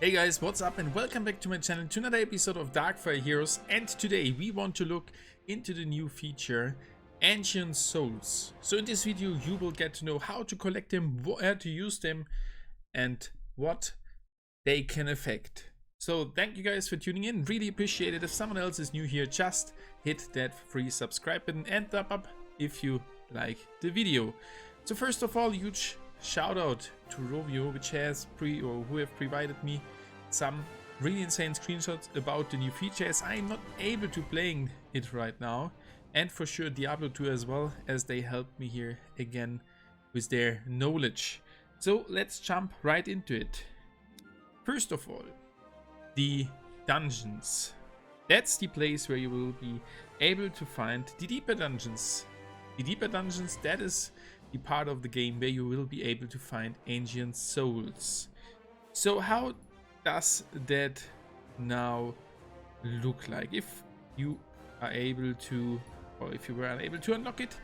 Hey guys, what's up and welcome back to my channel to another episode of Darkfire Heroes, and today we want to look into the new feature Ancient Souls. So in this video you will get to know how to collect them, where to use them and what they can affect. So thank you guys for tuning in, really appreciate it. If someone else is new here, just hit that free subscribe button and thumb up if you like the video. So first of all, huge shout out to Rovio, which has who have provided me some really insane screenshots about the new feature, as I am not able to playing it right now, and for sure Diablo 2 as well, as they helped me here again with their knowledge. So let's jump right into it. First of all, the dungeons. That's the place where you will be able to find the deeper dungeons. The deeper dungeons, that is the part of the game where you will be able to find ancient souls. So how does that now look like? If you are able to, or if you were unable to unlock it,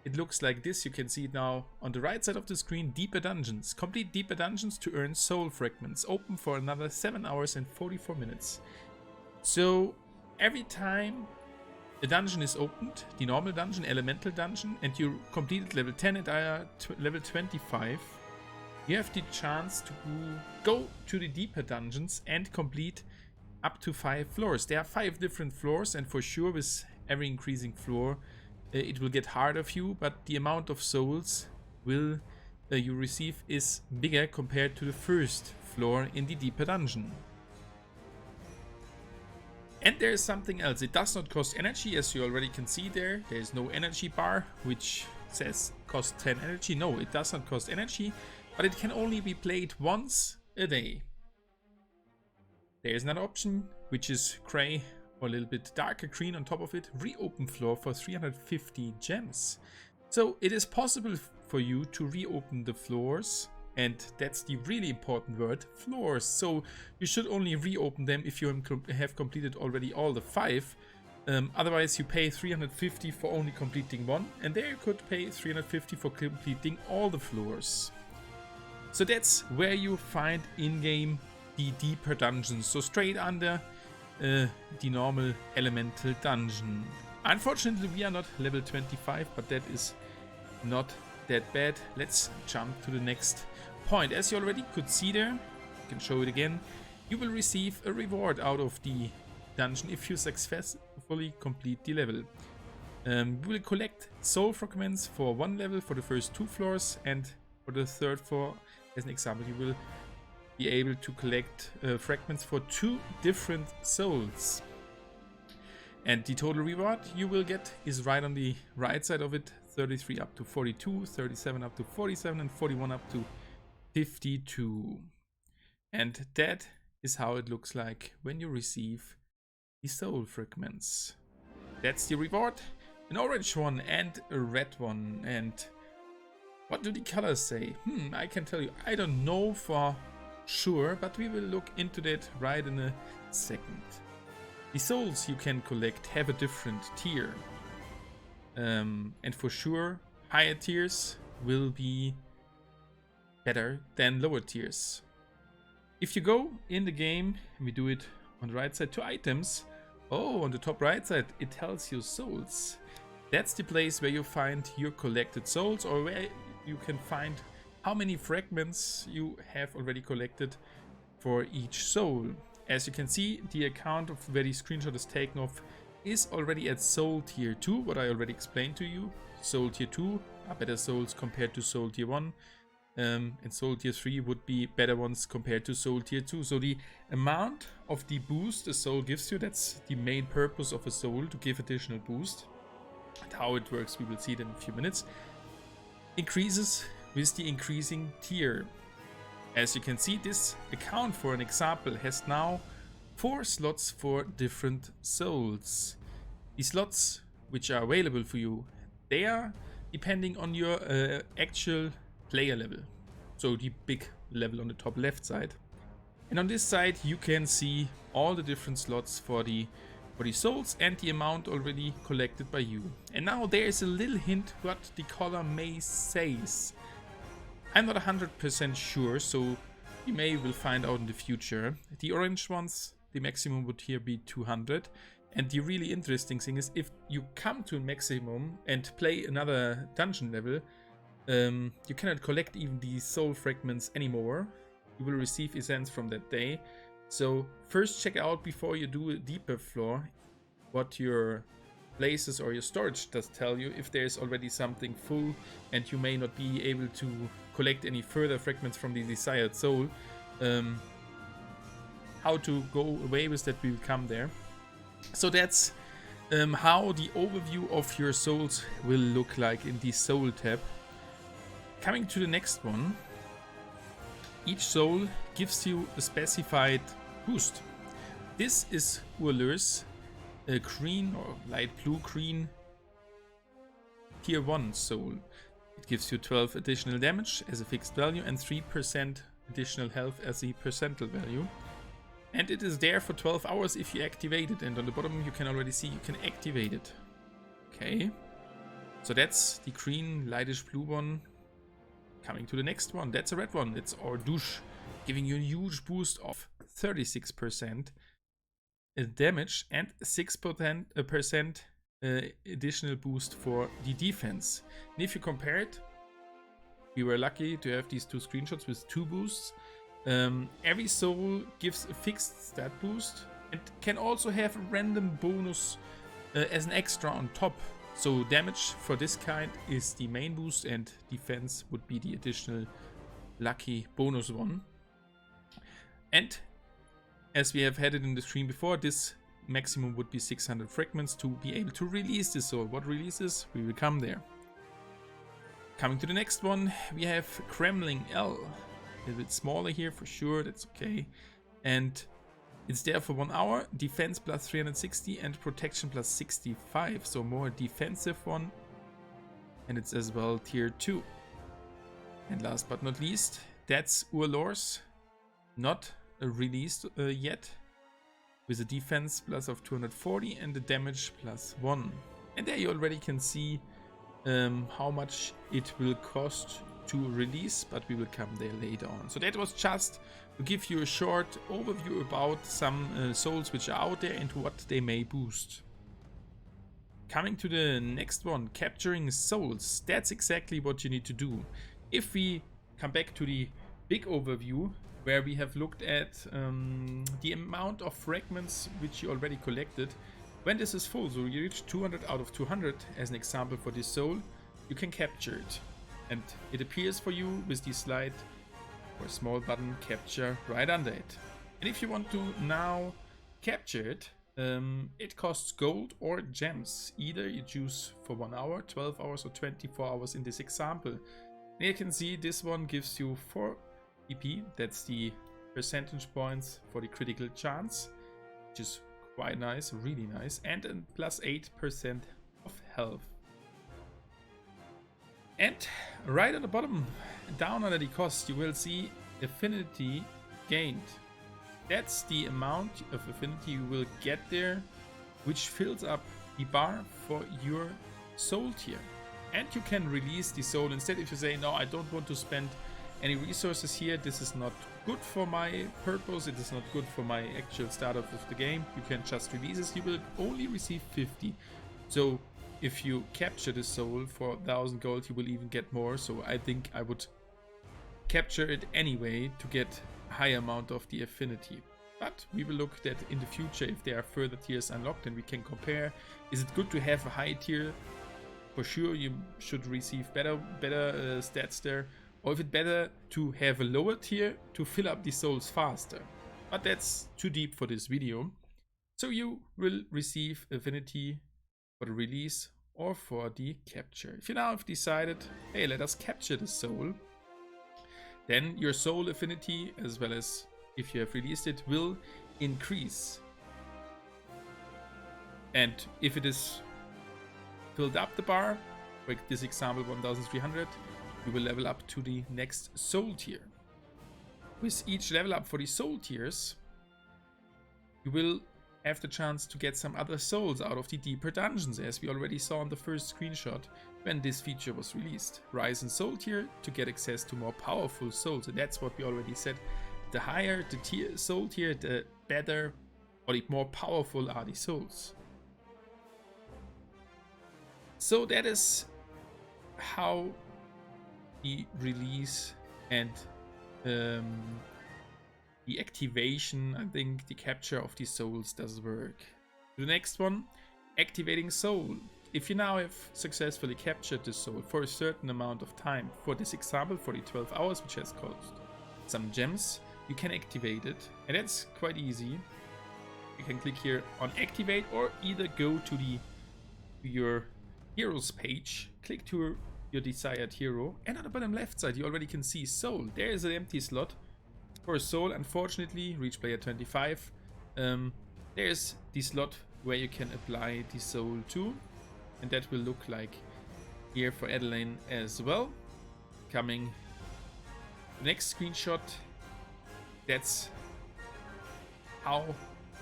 it looks like this. You can see it now on the right side of the screen. Deeper dungeons. Complete deeper dungeons to earn soul fragments. Open for another 7 hours and 44 minutes. So every time the dungeon is opened, the normal dungeon, elemental dungeon, and you completed level 10 and level 25, you have the chance to go to the deeper dungeons and complete up to 5 floors. There are 5 different floors, and for sure with every increasing floor it will get harder for you, but the amount of souls you receive is bigger compared to the first floor in the deeper dungeon. And there is something else. It does not cost energy, as you already can see there. There is no energy bar which says cost 10 energy. No, it does not cost energy, but it can only be played once a day. There is another option which is gray or a little bit darker green on top of it. Reopen floor for 350 gems. So it is possible for you to reopen the floors. And that's the really important word, floors. So you should only reopen them if you have completed already all the 5. Otherwise you pay 350 for only completing one, and there you could pay 350 for completing all the floors. So that's where you find in-game the deeper dungeons. So straight under the normal elemental dungeon. Unfortunately we are not level 25, but that is not that bad. Let's jump to the next point. As you already could see there, I can show it again, you will receive a reward out of the dungeon if you successfully complete the level. You will collect soul fragments for 1 level for the first 2 floors, and for the 3rd floor, as an example, you will be able to collect fragments for 2 different souls. And the total reward you will get is right on the right side of it. 33 up to 42, 37 up to 47, and 41 up to 52. And that is how it looks like when you receive the soul fragments. That's the reward. An orange one and a red one. And what do the colors say? I can tell you, I don't know for sure, but we will look into that right in a second. The souls you can collect have a different tier. And for sure, higher tiers will be better than lower tiers. If you go in the game, and we do it on the right side to items, on the top right side it tells you souls. That's the place where you find your collected souls, or where you can find how many fragments you have already collected for each soul. As you can see, the account of where the screenshot is taken off is already at soul tier 2, what I already explained to you. Soul tier 2 are better souls compared to soul tier 1. And soul tier 3 would be better ones compared to soul tier 2. So the amount of the boost a soul gives you, that's the main purpose of a soul, to give additional boost. And how it works we will see it in a few minutes. Increases with the increasing tier. As you can see, this account, for an example, has now 4 slots for different souls. The slots which are available for you, they are depending on your actual player level. So the big level on the top left side. And on this side you can see all the different slots for the souls and the amount already collected by you. And now there is a little hint what the color may says. I'm not 100% sure, so we will find out in the future. The orange ones, the maximum would here be 200. And the really interesting thing is, if you come to a maximum and play another dungeon level, you cannot collect even these soul fragments anymore. You will receive essence from that day. So first check out before you do a deeper floor what your places or your storage does tell you, if there's already something full and you may not be able to collect any further fragments from the desired soul. How to go away with that, we will come there. So that's how the overview of your souls will look like in the soul tab. Coming to the next one, each soul gives you a specified boost. This is Urlur's green or light blue green tier 1 soul. It gives you 12 additional damage as a fixed value and 3% additional health as a percentile value. And it is there for 12 hours if you activate it. And on the bottom you can already see you can activate it. Okay. So that's the green lightish blue one. Coming to the next one. That's a red one. It's Ordush, giving you a huge boost of 36% damage and 6% additional boost for the defense. And if you compare it, we were lucky to have these two screenshots with 2 boosts. Every soul gives a fixed stat boost and can also have a random bonus as an extra on top. So damage for this kind is the main boost and defense would be the additional lucky bonus one. And as we have had it in the stream before, this maximum would be 600 fragments to be able to release this soul. What releases? We will come there. Coming to the next one, we have Kremling L. A little bit smaller here for sure, that's okay. And it's there for 1 hour, defense plus 360 and protection plus 65. So more defensive one. And it's as well tier 2. And last but not least, that's Urlur's. Not released yet, with a defense plus of 240 and the damage plus 1. And there you already can see how much it will cost to release, but we will come there later on. So that was just to give you a short overview about some souls which are out there and what they may boost. Coming to the next one, capturing souls. That's exactly what you need to do. If we come back to the big overview, where we have looked at the amount of fragments which you already collected. When this is full, so you reach 200 out of 200 as an example for this soul, you can capture it. And it appears for you with the slide or small button capture right under it. And if you want to now capture it, it costs gold or gems. Either you choose for 1 hour, 12 hours or 24 hours in this example. And you can see this one gives you 4 PP, that's the percentage points for the critical chance, which is quite nice, really nice, and plus 8% of health. And right at the bottom, down under the cost, you will see affinity gained. That's the amount of affinity you will get there, which fills up the bar for your soul tier. And you can release the soul instead. If you say, no, I don't want to spend any resources here, this is not good for my purpose, it is not good for my actual startup of the game, you can just release this. You will only receive 50. So if you capture the soul for 1000 gold, you will even get more. So I think I would capture it anyway to get a high amount of the affinity. But we will look at in the future if there are further tiers unlocked and we can compare. Is it good to have a high tier? For sure you should receive better stats there. Or if it's better to have a lower tier to fill up the souls faster. But that's too deep for this video. So you will receive affinity for the release or for the capture. If you now have decided, hey, let us capture the soul, then your soul affinity, as well as if you have released it, will increase. And if it is filled up the bar, like this example 1300, you will level up to the next soul tier. With each level up for the soul tiers, you will have the chance to get some other souls out of the deeper dungeons, as we already saw in the first screenshot when this feature was released. Rise in soul tier to get access to more powerful souls, and that's what we already said the higher the soul tier, the better or the more powerful are the souls. So that is how the release and the activation, I think the capture of the souls does work. The next one, activating soul. If you now have successfully captured the soul for a certain amount of time, for this example for the 12 hours, which has cost some gems, you can activate it, and that's quite easy. You can click here on activate, or either go to your heroes page, click to your desired hero, and on the bottom left side you already can see soul. There is an empty slot for a soul. Unfortunately, reach player 25. There's the slot where you can apply the soul to, and that will look like here for Adeline as well. Coming the next screenshot, that's how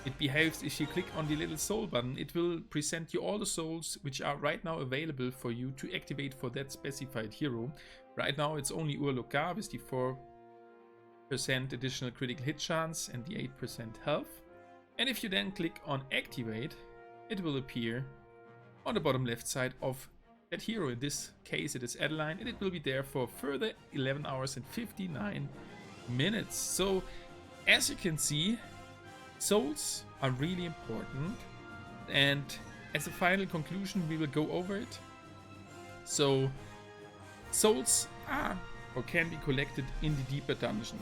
it behaves. If you click on the little soul button, it will present you all the souls which are right now available for you to activate for that specified hero. Right now it's only Urloka with the 4% additional critical hit chance and the 8% health. And if you then click on activate, it will appear on the bottom left side of that hero. In this case it is Adeline, and it will be there for further 11 hours and 59 minutes. So as you can see, souls are really important, and as a final conclusion we will go over it. So souls are or can be collected in the deeper dungeon.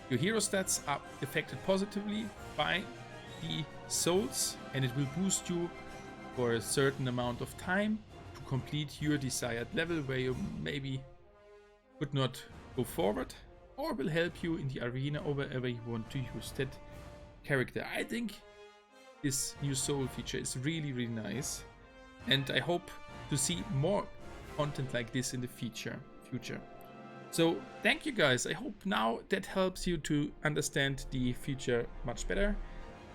Your hero stats are affected positively by the souls, and it will boost you for a certain amount of time to complete your desired level where you maybe could not go forward, or will help you in the arena or wherever you want to use that character. I think this new soul feature is really nice, and I hope to see more content like this in the future. So thank you guys. I hope now that helps you to understand the feature much better,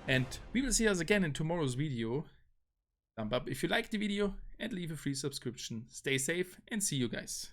and we will see us again in tomorrow's video. Thumb up if you liked the video and leave a free subscription. Stay safe and see you guys.